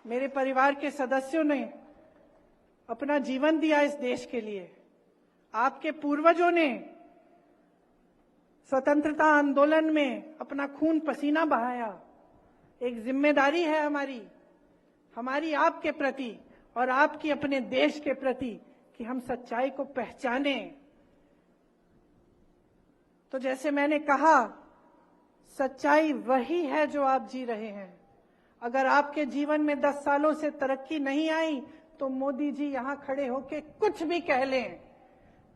मेरे परिवार के सदस्यों ने अपना जीवन दिया इस देश के लिए। आपके पूर्वजों ने स्वतंत्रता आंदोलन में अपना खून पसीना बहाया। एक जिम्मेदारी है हमारी आपके प्रति और आपकी अपने देश के प्रति कि हम सच्चाई को पहचाने। तो जैसे मैंने कहा, सच्चाई वही है जो आप जी रहे हैं। अगर आपके जीवन में 10 सालों से तरक्की नहीं आई तो मोदी जी यहां खड़े होकर कुछ भी कह लें,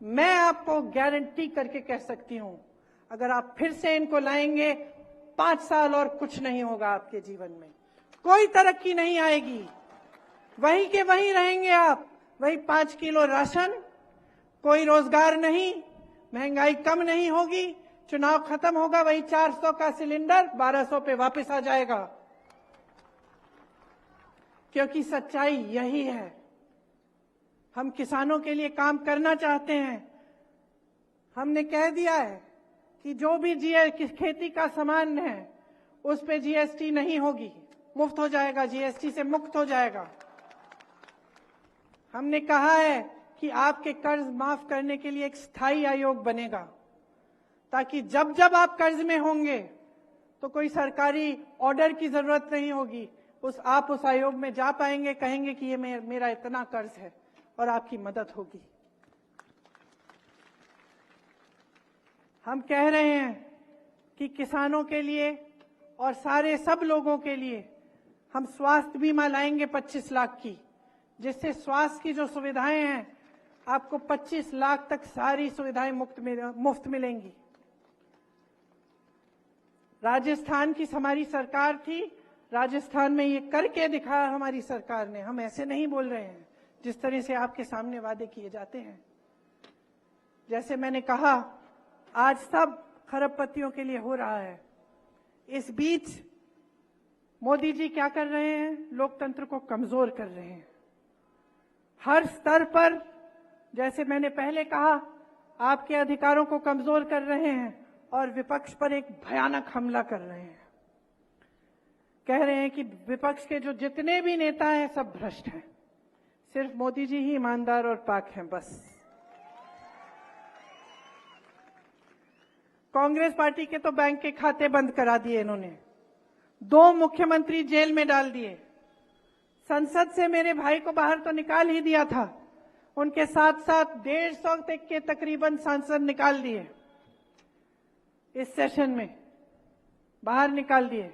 मैं आपको गारंटी करके कह सकती हूं, अगर आप फिर से इनको लाएंगे 5 साल और कुछ नहीं होगा आपके जीवन में, कोई तरक्की नहीं आएगी। वही के वही रहेंगे आप, वही 5 किलो राशन, कोई रोजगार नहीं, महंगाई कम नहीं होगी, चुनाव खत्म होगा, वही 400 का सिलेंडर 1200 पे वापस आ जाएगा। क्योंकि सच्चाई यही है। हम किसानों के लिए काम करना चाहते हैं। हमने कह दिया है कि जो भी खेती का सामान है उस पे जीएसटी नहीं होगी, मुफ्त हो जाएगा, जीएसटी से मुक्त हो जाएगा। हमने कहा है कि आपके कर्ज माफ करने के लिए एक स्थायी आयोग बनेगा, ताकि जब जब आप कर्ज में होंगे तो कोई सरकारी ऑर्डर की जरूरत नहीं होगी, आप उस आयोग में जा पाएंगे, कहेंगे कि ये मेरा इतना कर्ज है और आपकी मदद होगी। हम कह रहे हैं कि किसानों के लिए और सब लोगों के लिए हम स्वास्थ्य बीमा लाएंगे 25 लाख की, जिससे स्वास्थ्य की जो सुविधाएं हैं आपको 25 लाख तक सारी सुविधाएं मुफ्त मिलेंगी। राजस्थान की हमारी सरकार थी, राजस्थान में ये करके दिखाया हमारी सरकार ने। हम ऐसे नहीं बोल रहे हैं जिस तरह से आपके सामने वादे किए जाते हैं। जैसे मैंने कहा, आज सब खरबपतियों के लिए हो रहा है। इस बीच मोदी जी क्या कर रहे हैं? लोकतंत्र को कमजोर कर रहे हैं। हर स्तर पर, जैसे मैंने पहले कहा, आपके अधिकारों को कमजोर कर रहे हैं और विपक्ष पर एक भयानक हमला कर रहे हैं। कह रहे हैं कि विपक्ष के जो जितने भी नेता हैं सब भ्रष्ट हैं, सिर्फ मोदी जी ही ईमानदार और पाक हैं। बस कांग्रेस पार्टी के तो बैंक के खाते बंद करा दिए इन्होंने, 2 मुख्यमंत्री जेल में डाल दिए, संसद से मेरे भाई को बाहर तो निकाल ही दिया था, उनके साथ साथ 150 तक के तकरीबन सांसद निकाल दिए, इस सेशन में बाहर निकाल दिए।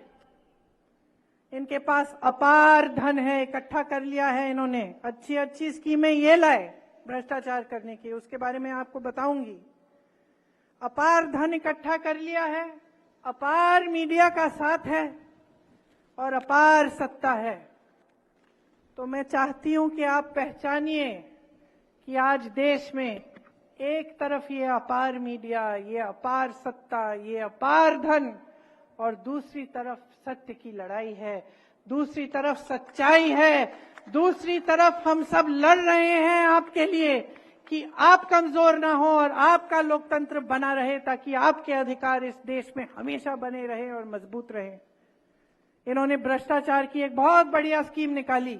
इनके पास अपार धन है, इकट्ठा कर लिया है इन्होंने, अच्छी अच्छी स्कीमें ये लाए भ्रष्टाचार करने की, उसके बारे में आपको बताऊंगी। अपार धन इकट्ठा कर लिया है, अपार मीडिया का साथ है और अपार सत्ता है। तो मैं चाहती हूं कि आप पहचानिए कि आज देश में एक तरफ ये अपार मीडिया, ये अपार सत्ता, ये अपार धन, और दूसरी तरफ सत्य की लड़ाई है, दूसरी तरफ सच्चाई है, दूसरी तरफ हम सब लड़ रहे हैं आपके लिए कि आप कमजोर ना हो और आपका लोकतंत्र बना रहे, ताकि आपके अधिकार इस देश में हमेशा बने रहे और मजबूत रहे। इन्होंने भ्रष्टाचार की एक बहुत बढ़िया स्कीम निकाली,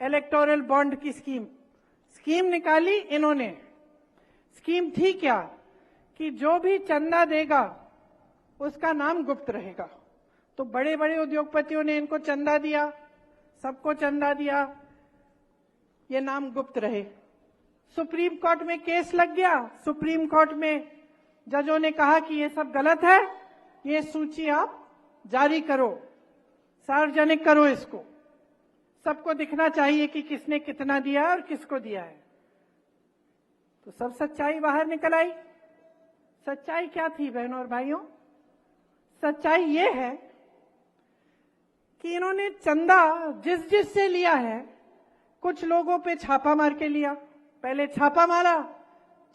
इलेक्टोरल बॉन्ड की स्कीम निकाली इन्होंने। स्कीम थी क्या कि जो भी चंदा देगा उसका नाम गुप्त रहेगा। तो बड़े बड़े उद्योगपतियों ने इनको चंदा दिया, सबको चंदा दिया, ये नाम गुप्त रहे। सुप्रीम कोर्ट में केस लग गया, सुप्रीम कोर्ट में जजों ने कहा कि ये सब गलत है, ये सूची आप जारी करो, सार्वजनिक करो, इसको सबको दिखना चाहिए कि किसने कितना दिया और किसको दिया है। तो सब सच्चाई बाहर निकल आई। सच्चाई क्या थी बहनों और भाइयों? सच्चाई ये है कि इन्होंने चंदा जिस से लिया है, कुछ लोगों पे छापा मार के लिया। पहले छापा मारा,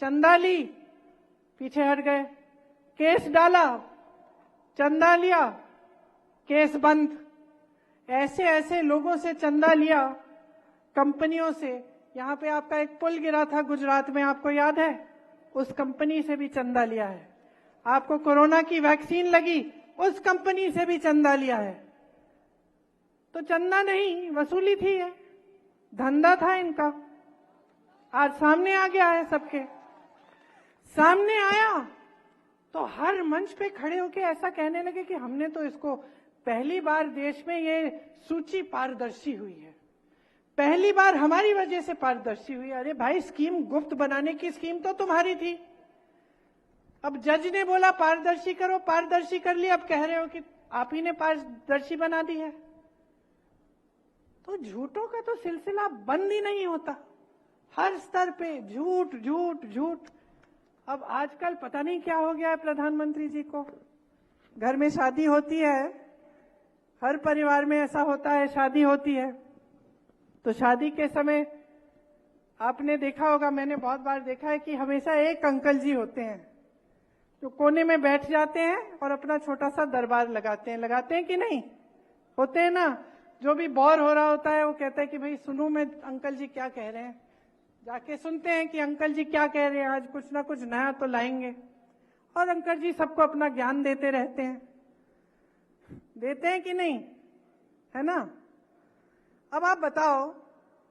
चंदा ली, पीछे हट गए, केस डाला, चंदा लिया, केस बंद। ऐसे ऐसे लोगों से चंदा लिया, कंपनियों से। यहां पे आपका एक पुल गिरा था गुजरात में, आपको याद है? उस कंपनी से भी चंदा लिया है। आपको कोरोना की वैक्सीन लगी, उस कंपनी से भी चंदा लिया है। तो चंदा नहीं, वसूली थी, है धंधा था इनका। आज सामने आ गया है, सबके सामने आया तो हर मंच पे खड़े होके ऐसा कहने लगे कि हमने तो इसको पहली बार देश में ये सूची पारदर्शी हुई है, पहली बार हमारी वजह से पारदर्शी हुई। अरे भाई, स्कीम गुप्त बनाने की स्कीम तो तुम्हारी थी। अब जज ने बोला पारदर्शी करो, पारदर्शी कर लिया, अब कह रहे हो कि आप ही ने पारदर्शी बना दी है। तो झूठों का तो सिलसिला बंद ही नहीं होता, हर स्तर पे झूठ झूठ झूठ। अब आजकल पता नहीं क्या हो गया है प्रधानमंत्री जी को। घर में शादी होती है, हर परिवार में ऐसा होता है, शादी होती है तो शादी के समय आपने देखा होगा, मैंने बहुत बार देखा है कि हमेशा एक अंकल जी होते हैं जो कोने में बैठ जाते हैं और अपना छोटा सा दरबार लगाते हैं कि नहीं? होते हैं ना। जो भी बोर हो रहा होता है वो कहता है कि भाई सुनूं मैं अंकल जी क्या कह रहे हैं। जाके सुनते हैं कि अंकल जी क्या कह रहे हैं, आज कुछ ना कुछ नया तो लाएंगे। और अंकल जी सबको अपना ज्ञान देते रहते हैं, देते हैं कि नहीं, है ना? अब आप बताओ,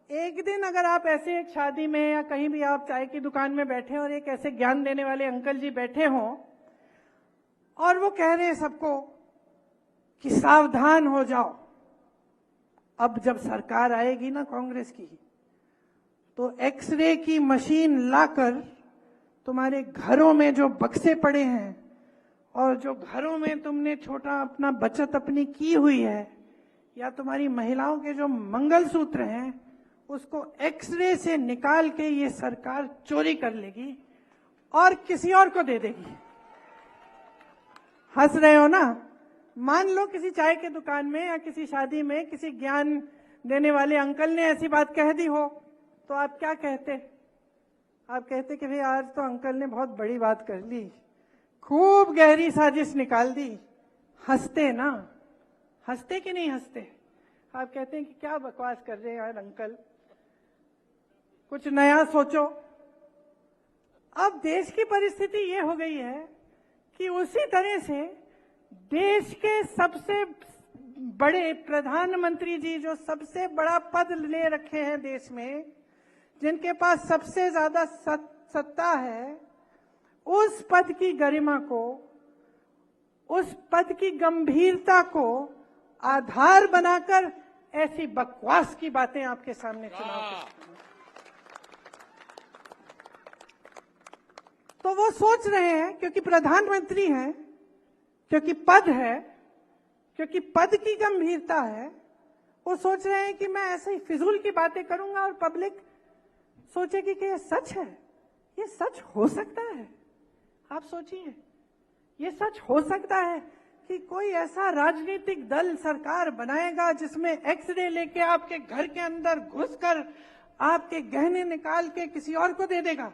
एक दिन अगर आप ऐसे एक शादी में या कहीं भी आप चाय की दुकान में बैठे और एक ऐसे ज्ञान देने वाले अंकल जी बैठे हों और वो कह रहे हैं सबको कि सावधान हो जाओ, अब जब सरकार आएगी ना कांग्रेस की तो एक्सरे की मशीन लाकर तुम्हारे घरों में जो बक्से पड़े हैं और जो घरों में तुमने छोटा अपना बचत अपनी की हुई है या तुम्हारी महिलाओं के जो मंगलसूत्र हैं उसको एक्सरे से निकाल के ये सरकार चोरी कर लेगी और किसी और को दे देगी। हंस रहे हो ना? मान लो किसी चाय के दुकान में या किसी शादी में किसी ज्ञान देने वाले अंकल ने ऐसी बात कह दी हो तो आप क्या कहते? आप कहते कि भाई आज तो अंकल ने बहुत बड़ी बात कर ली, खूब गहरी साजिश निकाल दी। हंसते ना? हंसते कि नहीं हंसते? आप कहते हैं कि क्या बकवास कर रहे हैं यार अंकल, कुछ नया सोचो। अब देश की परिस्थिति ये हो गई है कि उसी तरह से देश के सबसे बड़े प्रधानमंत्री जी जो सबसे बड़ा पद ले रखे हैं देश में, जिनके पास सबसे ज्यादा सत्ता है, उस पद की गरिमा को, उस पद की गंभीरता को आधार बनाकर ऐसी बकवास की बातें आपके सामने चुनाव के। तो वो सोच रहे हैं क्योंकि प्रधानमंत्री हैं, क्योंकि पद है, क्योंकि पद की गंभीरता है, वो सोच रहे हैं कि मैं ऐसे ही फिजूल की बातें करूंगा और पब्लिक सोचेगी कि ये सच है। ये सच हो सकता है? आप सोचिए, ये सच हो सकता है कि कोई ऐसा राजनीतिक दल सरकार बनाएगा जिसमें एक्सरे लेके आपके घर के अंदर घुसकर आपके गहने निकाल के किसी और को दे देगा?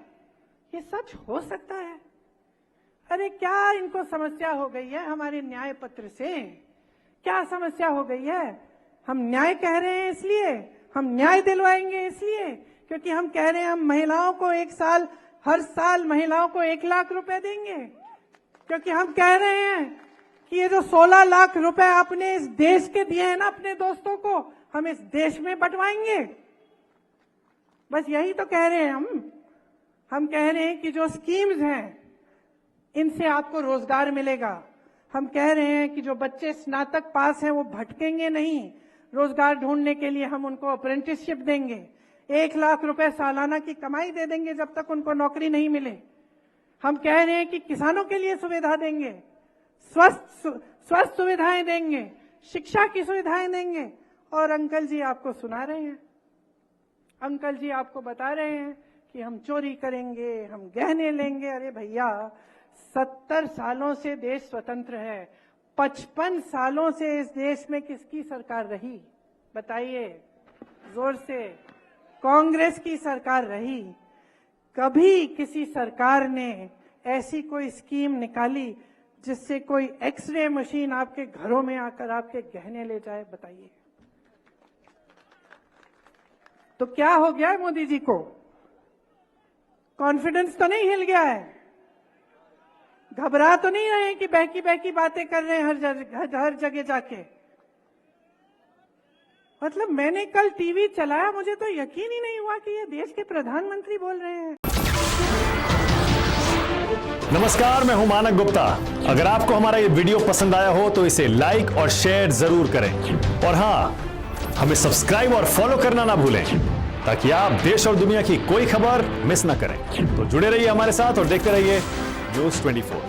ये सच हो सकता है? अरे क्या इनको समस्या हो गई है हमारे न्याय पत्र से? क्या समस्या हो गई है? हम न्याय कह रहे हैं इसलिए, हम न्याय दिलवाएंगे इसलिए क्योंकि हम कह रहे हैं हम महिलाओं को हर साल महिलाओं को 1 लाख रुपए देंगे, क्योंकि हम कह रहे हैं कि ये जो 16 लाख रुपए आपने इस देश के दिए हैं ना अपने दोस्तों को, हम इस देश में बंटवाएंगे। बस यही तो कह रहे हैं हम कह रहे हैं कि जो स्कीम्स हैं इनसे आपको रोजगार मिलेगा। हम कह रहे हैं कि जो बच्चे स्नातक पास हैं वो भटकेंगे नहीं, रोजगार ढूंढने के लिए हम उनको अप्रेंटिसशिप देंगे, 1 लाख रुपए सालाना की कमाई दे देंगे जब तक उनको नौकरी नहीं मिले। हम कह रहे हैं कि किसानों के लिए सुविधा देंगे, स्वस्थ सुविधाएं देंगे, शिक्षा की सुविधाएं देंगे। और अंकल जी आपको सुना रहे हैं, अंकल जी आपको बता रहे हैं कि हम चोरी करेंगे, हम गहने लेंगे। अरे भैया, 70 सालों से देश स्वतंत्र है, 55 सालों से इस देश में किसकी सरकार रही? बताइए जोर से। कांग्रेस की सरकार रही। कभी किसी सरकार ने ऐसी कोई स्कीम निकाली जिससे कोई एक्सरे मशीन आपके घरों में आकर आपके गहने ले जाए? बताइए। तो क्या हो गया है मोदी जी को? कॉन्फिडेंस तो नहीं हिल गया है? घबरा तो नहीं रहे कि बहकी बहकी बातें कर रहे हैं हर जगह जाके? मतलब मैंने कल टीवी चलाया, मुझे तो यकीन ही नहीं हुआ कि ये देश के प्रधानमंत्री बोल रहे हैं। नमस्कार, मैं हूं मानक गुप्ता। अगर आपको हमारा ये वीडियो पसंद आया हो तो इसे लाइक और शेयर जरूर करें, और हां, हमें सब्सक्राइब और फॉलो करना ना भूलें ताकि आप देश और दुनिया की कोई खबर मिस ना करें। तो जुड़े रहिए हमारे साथ और देखते रहिए न्यूज़ 24।